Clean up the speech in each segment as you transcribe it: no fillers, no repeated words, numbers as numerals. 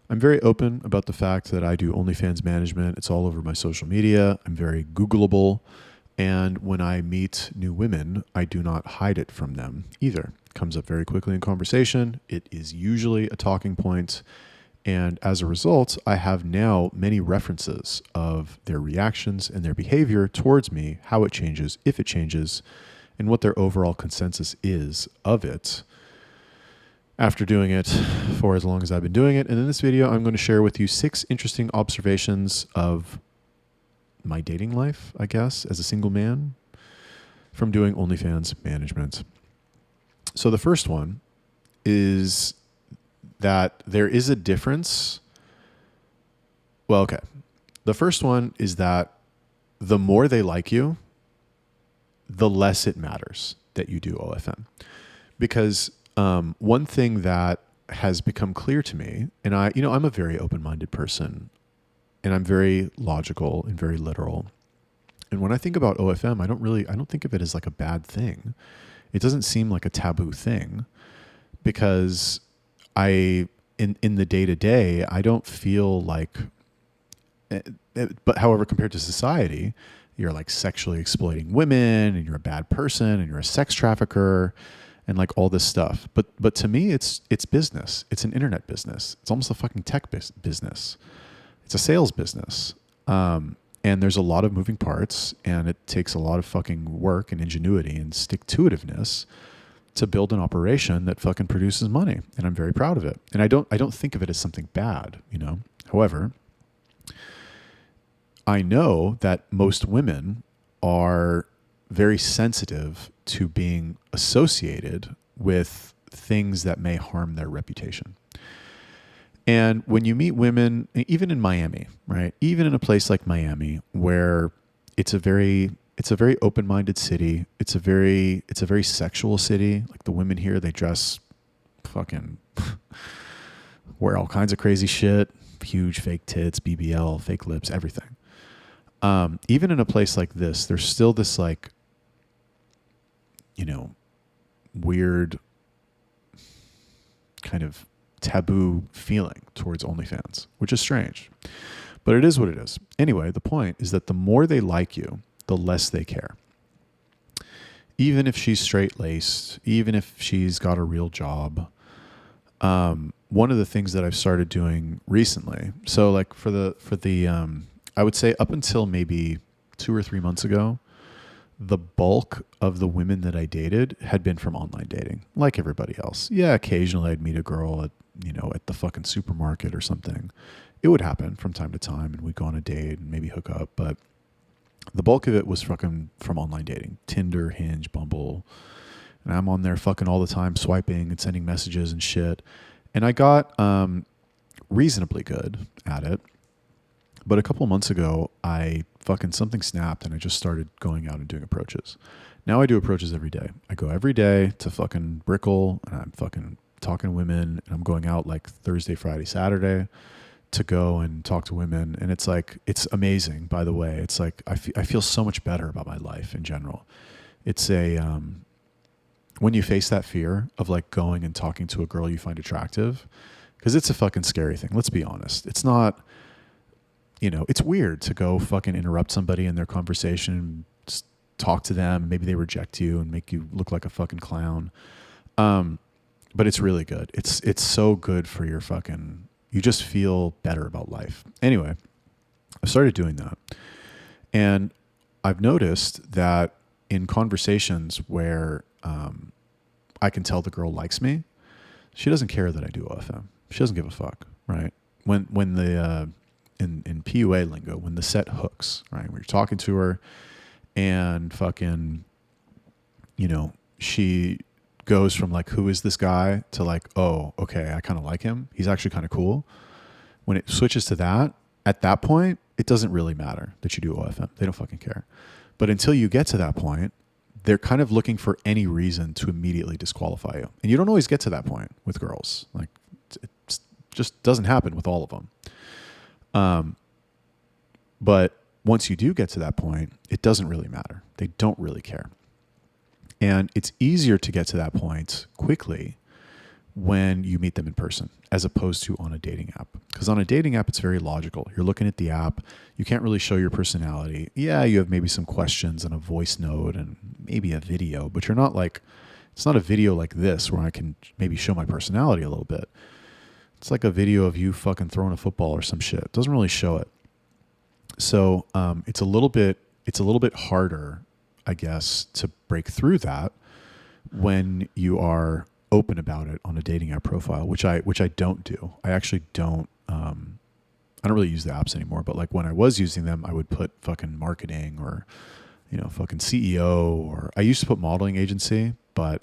I'm very open about the fact that I do OnlyFans management. It's all over my social media. I'm very Googleable. And when I meet new women, I do not hide it from them either. It comes up very quickly in conversation. It is usually a talking point. And as a result, I have now many references of their reactions and their behavior towards me, how it changes, if it changes, and what their overall consensus is of it after doing it for as long as I've been doing it. And in this video, I'm going to share with you 6 interesting observations of my dating life, I guess, as a single man from doing OnlyFans management. So the first one is that there is a difference. Well, okay. The first one is that the more they like you, the less it matters that you do OFM. Because one thing that has become clear to me, and I'm a very open-minded person, and I'm very logical and very literal. And when I think about OFM, I don't think of it as like a bad thing. It doesn't seem like a taboo thing because in the day-to-day, I don't feel like, but however, compared to society, you're like sexually exploiting women and you're a bad person and you're a sex trafficker and like all this stuff. But to me, it's business. It's an internet business. It's almost a fucking tech business. It's a sales business. And there's a lot of moving parts, and it takes a lot of fucking work and ingenuity and stick-to-itiveness to build an operation that fucking produces money. And I'm very proud of it. And I don't think of it as something bad, you know? However, I know that most women are very sensitive to being associated with things that may harm their reputation. And when you meet women, even in Miami, right? Even in a place like Miami, where it's a very open-minded city. It's a very sexual city. Like the women here, they dress fucking wear all kinds of crazy shit, huge fake tits, BBL, fake lips, everything. Even in a place like this, there's still this like, weird kind of taboo feeling towards OnlyFans, which is strange, but it is what it is. Anyway, the point is that the more they like you, the less they care. Even if she's straight-laced, even if she's got a real job. One of the things that I've started doing recently, so like for the I would say up until maybe 2 or 3 months ago, the bulk of the women that I dated had been from online dating, like everybody else. Yeah, occasionally I'd meet a girl at the fucking supermarket or something. It would happen from time to time, and we'd go on a date and maybe hook up, but the bulk of it was fucking from online dating. Tinder, Hinge, Bumble. And I'm on there fucking all the time, swiping and sending messages and shit. And I got reasonably good at it. But a couple of months ago, something snapped and I just started going out and doing approaches. Now I do approaches every day. I go every day to fucking Brickell, and I'm fucking talking to women, and I'm going out like Thursday, Friday, Saturday to go and talk to women. And it's like, it's amazing, by the way. It's like, I feel so much better about my life in general. It's when you face that fear of like going and talking to a girl you find attractive, because it's a fucking scary thing. Let's be honest. It's not, it's weird to go fucking interrupt somebody in their conversation, just talk to them. Maybe they reject you and make you look like a fucking clown. But it's really good. It's so good for your fucking, you just feel better about life. Anyway, I started doing that. And I've noticed that in conversations where I can tell the girl likes me, she doesn't care that I do OFM. She doesn't give a fuck, right? When the in PUA lingo, when the set hooks, right? When you're talking to her and fucking, she goes from like, who is this guy, to like, oh, okay, I kind of like him. He's actually kind of cool. When it switches to that, at that point, it doesn't really matter that you do OFM. They don't fucking care. But until you get to that point, they're kind of looking for any reason to immediately disqualify you. And you don't always get to that point with girls. Like, it just doesn't happen with all of them. But once you do get to that point, it doesn't really matter. They don't really care. And it's easier to get to that point quickly when you meet them in person, as opposed to on a dating app. Because on a dating app, it's very logical. You're looking at the app. You can't really show your personality. Yeah, you have maybe some questions and a voice note and maybe a video, but you're not like, it's not a video like this where I can maybe show my personality a little bit. It's like a video of you fucking throwing a football or some shit. It doesn't really show it. So it's a little bit harder, I guess, to break through that when you are open about it on a dating app profile, which I don't do. I actually don't. I don't really use the apps anymore, but like when I was using them, I would put fucking marketing or, fucking CEO, or I used to put modeling agency, but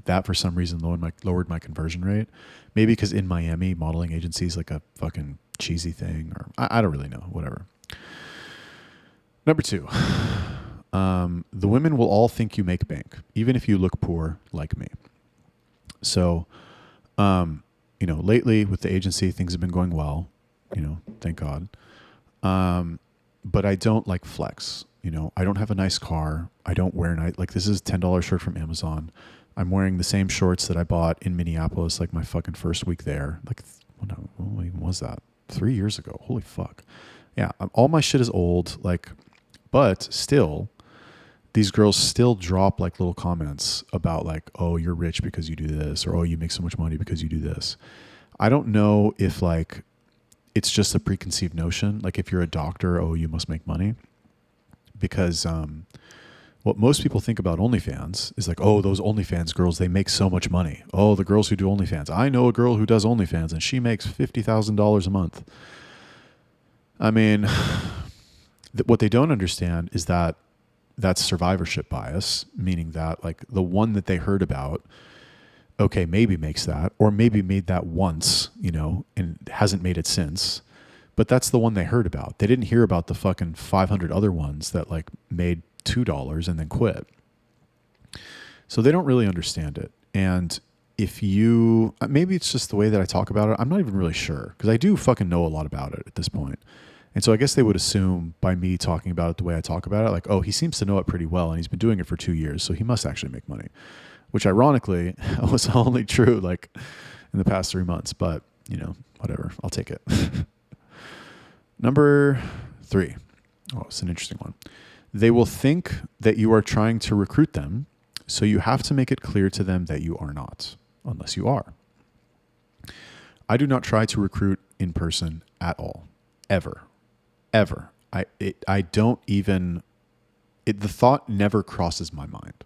that for some reason lowered my conversion rate. Maybe because in Miami, modeling agency is like a fucking cheesy thing, or I don't really know, whatever. Number 2, the women will all think you make bank, even if you look poor like me. So, lately with the agency, things have been going well, thank God. But I don't like flex. I don't have a nice car. I don't wear like this is $10 shirt from Amazon. I'm wearing the same shorts that I bought in Minneapolis, like my fucking first week there. Like, when even was that? 3 years ago. Holy fuck. Yeah. All my shit is old. Like, but still, these girls still drop like little comments about like, oh, you're rich because you do this, or oh, you make so much money because you do this. I don't know if like it's just a preconceived notion. Like if you're a doctor, oh, you must make money. Because what most people think about OnlyFans is like, oh, those OnlyFans girls, they make so much money. Oh, the girls who do OnlyFans. I know a girl who does OnlyFans and she makes $50,000 a month. I mean, what they don't understand is that that's survivorship bias, meaning that like the one that they heard about, okay, maybe makes that, or maybe made that once, and hasn't made it since. But that's the one they heard about. They didn't hear about the fucking 500 other ones that like made $2 and then quit. So they don't really understand it. And if you, maybe it's just the way that I talk about it. I'm not even really sure, because I do fucking know a lot about it at this point. And so I guess they would assume by me talking about it the way I talk about it, like, oh, he seems to know it pretty well and he's been doing it for 2 years, so he must actually make money, which ironically was only true like in the past 3 months, but whatever, I'll take it. Number 3. Oh, it's an interesting one. They will think that you are trying to recruit them, so you have to make it clear to them that you are not, unless you are. I do not try to recruit in person at all, ever. I don't even, the thought never crosses my mind.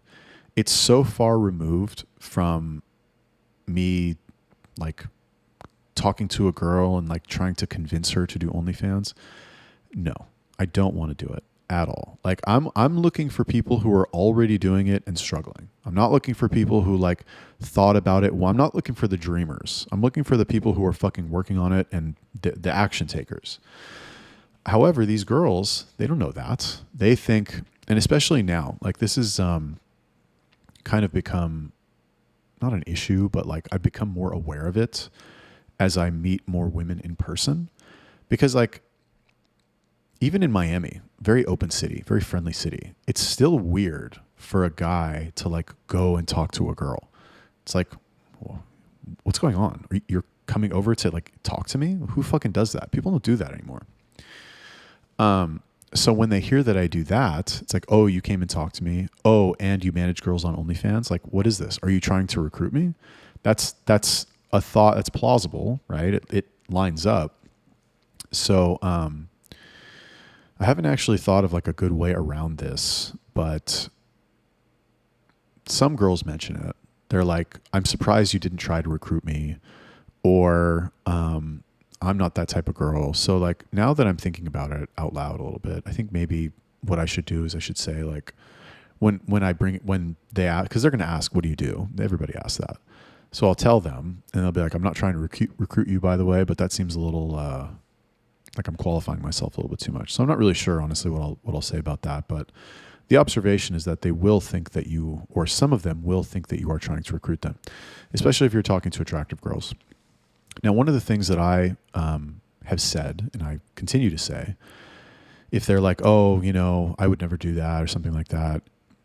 It's so far removed from me like talking to a girl and like trying to convince her to do OnlyFans. No, I don't want to do it at all. Like I'm looking for people who are already doing it and struggling. I'm not looking for people who like thought about it. Well, I'm not looking for the dreamers. I'm looking for the people who are fucking working on it and the action takers. However, these girls, they don't know that. They think, and especially now, like this is kind of become not an issue, but like I've become more aware of it as I meet more women in person. Because like, even in Miami, very open city, very friendly city, it's still weird for a guy to like go and talk to a girl. It's like, well, what's going on? You're coming over to like talk to me? Who fucking does that? People don't do that anymore. So when they hear that I do that, it's like, oh, you came and talked to me. Oh, and you manage girls on OnlyFans. Like, what is this? Are you trying to recruit me? That's a thought that's plausible, right? It lines up. So, I haven't actually thought of like a good way around this, but some girls mention it. They're like, I'm surprised you didn't try to recruit me, or, I'm not that type of girl. So like now that I'm thinking about it out loud a little bit, I think maybe what I should do is I should say like when they ask, because they're going to ask, what do you do? Everybody asks that. So I'll tell them and they'll be like, I'm not trying to recruit you, by the way, but that seems a little like I'm qualifying myself a little bit too much. So I'm not really sure, honestly, what I'll say about that. But the observation is that they will think that you, or some of them will think that you are trying to recruit them, especially if you're talking to attractive girls. Now, one of the things that I have said, and I continue to say, if they're like, oh, I would never do that or something like that,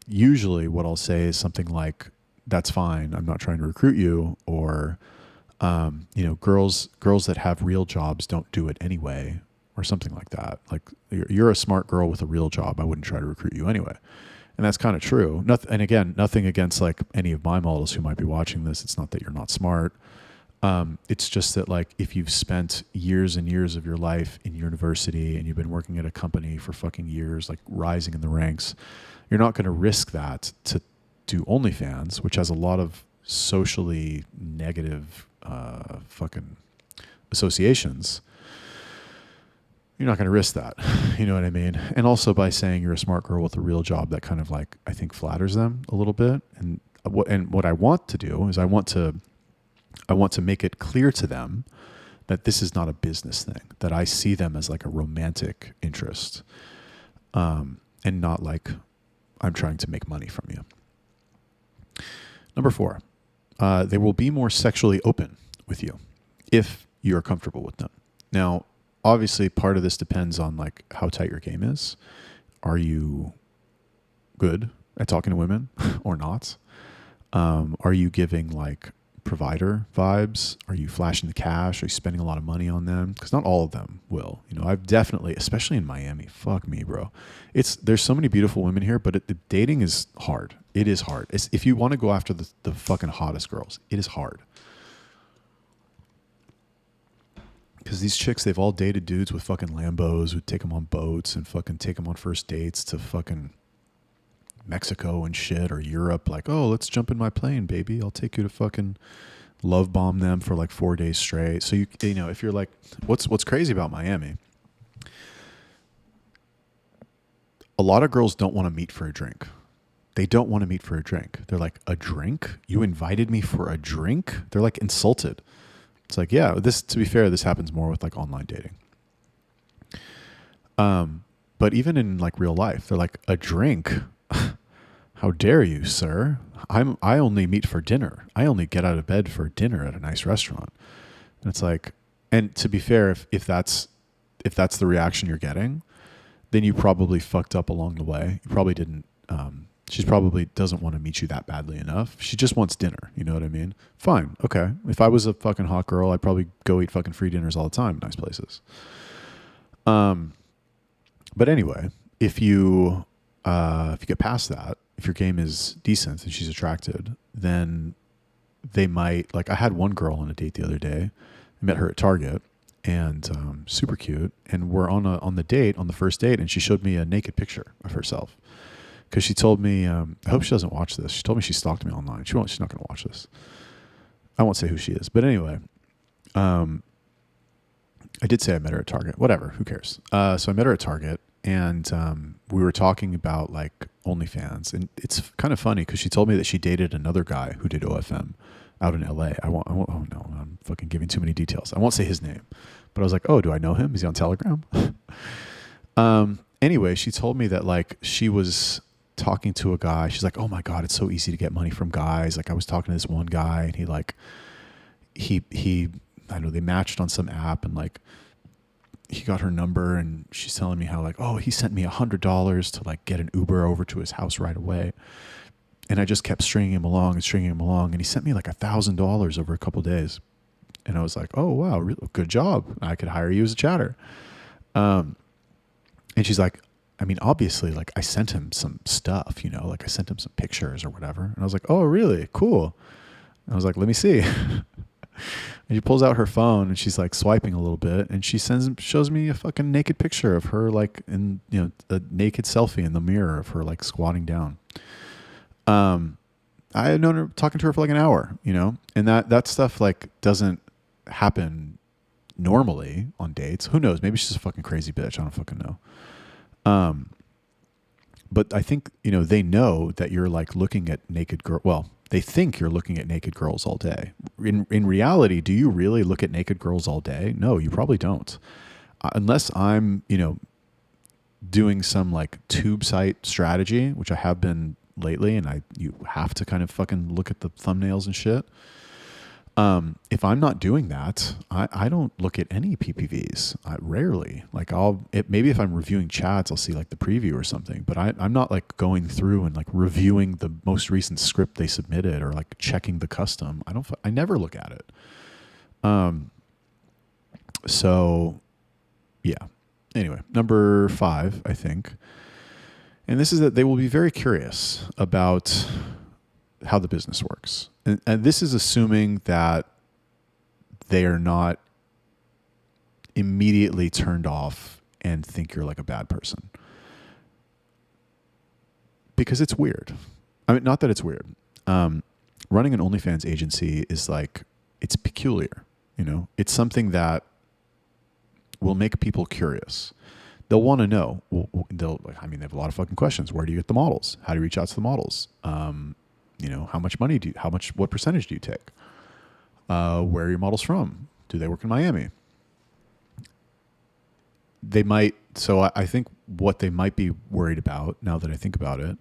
usually what I'll say is something like, that's fine, I'm not trying to recruit you, or Girls that have real jobs don't do it anyway, or something like that. Like, you're a smart girl with a real job, I wouldn't try to recruit you anyway. And that's kind of true. And again, nothing against like any of my models who might be watching this. It's not that you're not smart. It's just that, like, if you've spent years and years of your life in university and you've been working at a company for fucking years, like rising in the ranks, you're not going to risk that to do OnlyFans, which has a lot of socially negative fucking associations. You're not going to risk that. You know what I mean? And also, by saying you're a smart girl with a real job, that kind of, like, I think flatters them a little bit. And what I want to do is I want to make it clear to them that this is not a business thing, that I see them as like a romantic interest, and not like I'm trying to make money from you. Number 4, they will be more sexually open with you if you're comfortable with them. Now, obviously, part of this depends on like how tight your game is. Are you good at talking to women or not? Are you giving like provider vibes? Are you flashing the cash? Are you spending a lot of money on them? Because not all of them will. I've definitely, especially in Miami, fuck me, bro. There's so many beautiful women here, but the dating is hard. It is hard. If you want to go after the fucking hottest girls, it is hard. Because these chicks, they've all dated dudes with fucking Lambos who take them on boats and fucking take them on first dates to fucking Mexico and shit, or Europe. Like, oh, let's jump in my plane, baby. I'll take you to fucking love bomb them for like 4 days straight. So if you're like, what's crazy about Miami? A lot of girls don't want to meet for a drink. They don't want to meet for a drink. They're like, a drink? You invited me for a drink? They're like insulted. It's like, yeah, to be fair, this happens more with like online dating. But even in like real life, they're like, a drink? How dare you, sir? I only meet for dinner. I only get out of bed for dinner at a nice restaurant. And it's like, and to be fair, if that's the reaction you're getting, then you probably fucked up along the way. You probably didn't. She probably doesn't want to meet you that badly enough. She just wants dinner. You know what I mean? Fine. Okay. If I was a fucking hot girl, I'd probably go eat fucking free dinners all the time in nice places. But anyway, if you get past that, if your game is decent and she's attracted, then they might, like, I had one girl on a date the other day. I met her at Target, and super cute. And we're on the first date, and she showed me a naked picture of herself. Because she told me, I hope she doesn't watch this. She told me she stalked me online. She's not going to watch this. I won't say who she is. But anyway, I did say I met her at Target. Whatever, who cares? So I met her at Target, and we were talking about like OnlyFans. And it's kind of funny because she told me that she dated another guy who did OFM out in LA. Oh no, I'm fucking giving too many details. I won't say his name. But I was like, oh, do I know him? Is he on Telegram? Anyway, she told me that like she was talking to a guy. She's like, oh my God, it's so easy to get money from guys. Like, I was talking to this one guy, and he I don't know, they matched on some app, and like he got her number, and she's telling me how like, oh, he sent me $100 to like get an Uber over to his house right away. And I just kept stringing him along, and he sent me like $1,000 over a couple of days. And I was like, oh wow, really good job. I could hire you as a chatter. And she's like, I mean, obviously, like, I sent him some stuff, like I sent him some pictures or whatever. And I was like, oh, really? Cool. And I was like, let me see. And she pulls out her phone, and she's like swiping a little bit, and she shows me a fucking naked picture of her, like, in, a naked selfie in the mirror of her, like, squatting down. I had known her, talking to her for like an hour, and that stuff like doesn't happen normally on dates. Who knows? Maybe she's a fucking crazy bitch. I don't fucking know. But I think, they know that you're like looking at naked girl. Well, they think you're looking at naked girls all day. In reality, do you really look at naked girls all day? No, you probably don't. Unless I'm, doing some like tube site strategy, which I have been lately, and you have to kind of fucking look at the thumbnails and shit. If I'm not doing that, I don't look at any PPVs. Rarely. Like maybe if I'm reviewing chats, I'll see like the preview or something, but I'm not like going through and like reviewing the most recent script they submitted or like checking the custom. I never look at it. So yeah. Anyway, number 5, I think. And this is that they will be very curious about how the business works. And this is assuming that they are not immediately turned off and think you're like a bad person. Because it's weird. I mean, not that it's weird. Running an OnlyFans agency is like, it's peculiar. You know, it's something that will make people curious. They'll want to know. They have a lot of fucking questions. Where do you get the models? How do you reach out to the models? How much money what percentage do you take? Where are your models from? Do they work in Miami? They might. So I think what they might be worried about, now that I think about it,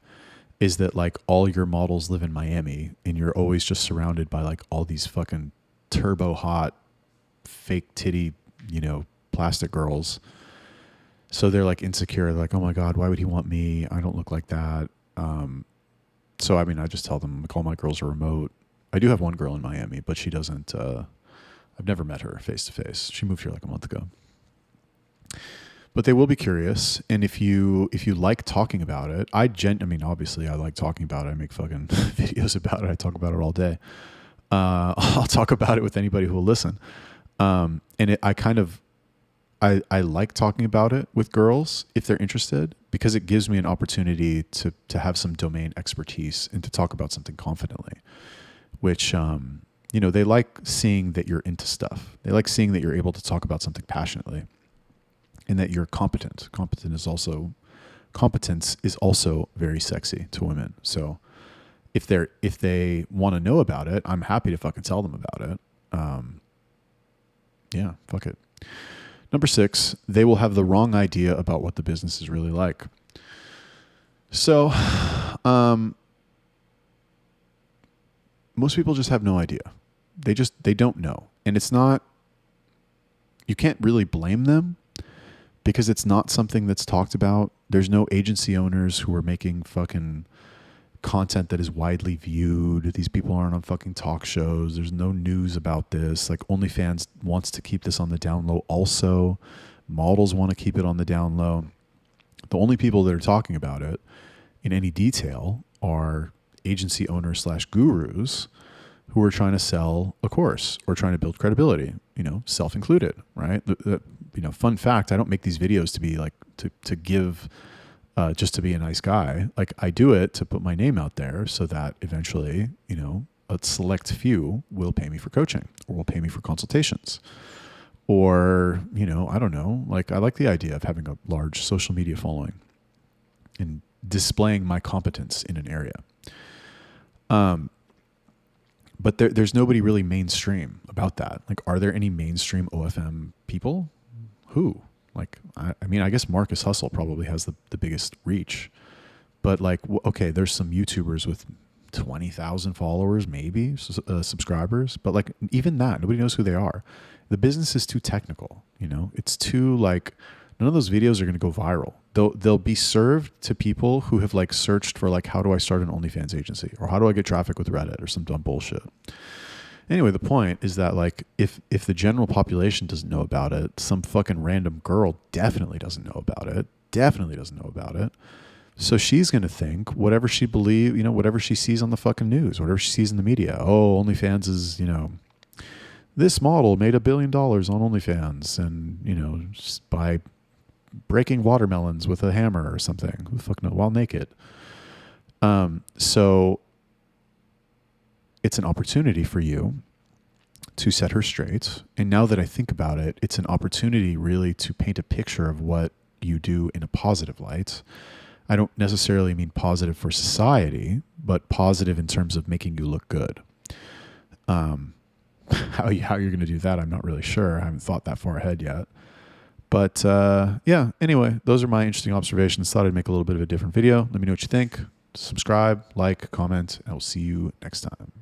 is that like all your models live in Miami and you're always just surrounded by like all these fucking turbo hot, fake titty, plastic girls. So they're like insecure. They're like, oh my God, why would he want me? I don't look like that. So, I mean, I just tell them like all my girls are remote. I do have one girl in Miami, but she doesn't, I've never met her face to face. She moved here like a month ago. But they will be curious. And if you like talking about it, obviously I like talking about it. I make fucking videos about it. I talk about it all day. I'll talk about it with anybody who will listen. I like talking about it with girls if they're interested, because it gives me an opportunity to have some domain expertise and to talk about something confidently, which, they like seeing that you're into stuff. They like seeing that you're able to talk about something passionately and that you're competent. Competence is also very sexy to women. So if they want to know about it, I'm happy to fucking tell them about it. Yeah, fuck it. Number 6, they will have the wrong idea about what the business is really like. So, most people just have no idea. They don't know. And you can't really blame them because it's not something that's talked about. There's no agency owners who are making fucking content that is widely viewed. These people aren't on fucking talk shows. There's no news about this. Like OnlyFans wants to keep this on the down low also. Models want to keep it on the down low. The only people that are talking about it in any detail are agency owners / gurus who are trying to sell a course or trying to build credibility, self-included, right? Fun fact, I don't make these videos to be like, to give, just to be a nice guy. Like I do it to put my name out there so that eventually, a select few will pay me for coaching or will pay me for consultations. Or, I don't know, like I like the idea of having a large social media following and displaying my competence in an area. But there's nobody really mainstream about that. Like, are there any mainstream OFM people? Who? Like, I guess Marcus Hustle probably has the biggest reach. But like, okay, there's some YouTubers with 20,000 followers, maybe subscribers. But like, even that, nobody knows who they are. The business is too technical. It's too like, none of those videos are going to go viral. They'll be served to people who have like searched for like, how do I start an OnlyFans agency, or how do I get traffic with Reddit or some dumb bullshit. Anyway, the point is that like, if the general population doesn't know about it, some fucking random girl definitely doesn't know about it. So she's going to think whatever she believes, whatever she sees on the fucking news, whatever she sees in the media. Oh, OnlyFans is, this model made $1 billion on OnlyFans and, just by breaking watermelons with a hammer or something. Who the fuck knows? While naked. So it's an opportunity for you to set her straight. And now that I think about it, it's an opportunity really to paint a picture of what you do in a positive light. I don't necessarily mean positive for society, but positive in terms of making you look good. How you're going to do that, I'm not really sure. I haven't thought that far ahead yet. But yeah, anyway, those are my interesting observations. Thought I'd make a little bit of a different video. Let me know what you think. Subscribe, like, comment, and I'll see you next time.